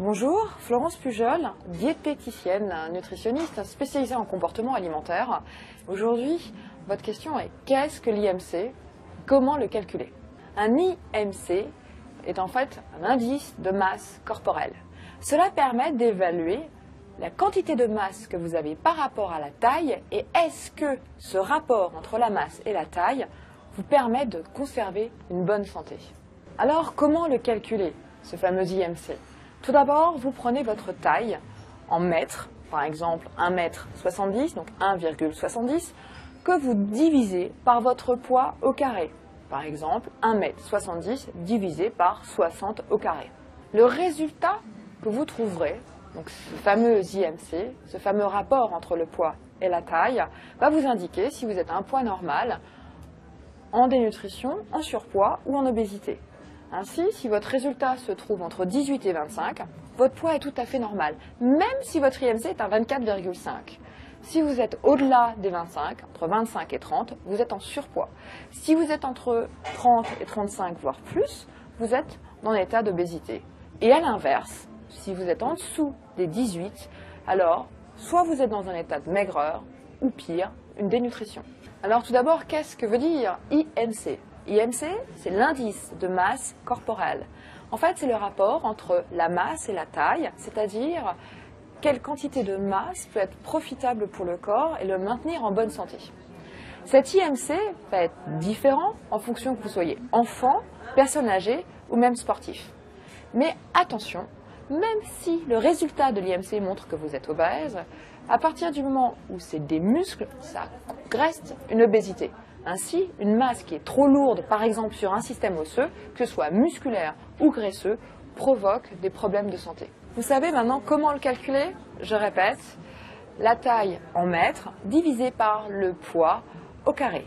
Bonjour, Florence Pujol, diététicienne, nutritionniste spécialisée en comportement alimentaire. Aujourd'hui, votre question est qu'est-ce que l'IMC? Comment le calculer? Un IMC est en fait un indice de masse corporelle. Cela permet d'évaluer la quantité de masse que vous avez par rapport à la taille et est-ce que ce rapport entre la masse et la taille vous permet de conserver une bonne santé. Alors comment le calculer, ce fameux IMC? Tout d'abord, vous prenez votre taille en mètres, par exemple 1,70 m, donc 1,70, que vous divisez par votre poids au carré. Par exemple, 1,70 m divisé par 60 au carré. Le résultat que vous trouverez, donc ce fameux IMC, ce fameux rapport entre le poids et la taille, va vous indiquer si vous êtes à un poids normal, en dénutrition, en surpoids ou en obésité. Ainsi, si votre résultat se trouve entre 18 et 25, votre poids est tout à fait normal, même si votre IMC est à 24,5. Si vous êtes au-delà des 25, entre 25 et 30, vous êtes en surpoids. Si vous êtes entre 30 et 35, voire plus, vous êtes en état d'obésité. Et à l'inverse, si vous êtes en dessous des 18, alors soit vous êtes dans un état de maigreur, ou pire, une dénutrition. Alors tout d'abord, qu'est-ce que veut dire IMC ? IMC, c'est l'indice de masse corporelle. En fait, c'est le rapport entre la masse et la taille, c'est-à-dire quelle quantité de masse peut être profitable pour le corps et le maintenir en bonne santé. Cet IMC va être différent en fonction que vous soyez enfant, personne âgée ou même sportif. Mais attention, même si le résultat de l'IMC montre que vous êtes obèse, à partir du moment où c'est des muscles, ça reste une obésité. Ainsi, une masse qui est trop lourde, par exemple sur un système osseux, que ce soit musculaire ou graisseux, provoque des problèmes de santé. Vous savez maintenant comment le calculer? Je répète, la taille en mètres divisée par le poids au carré.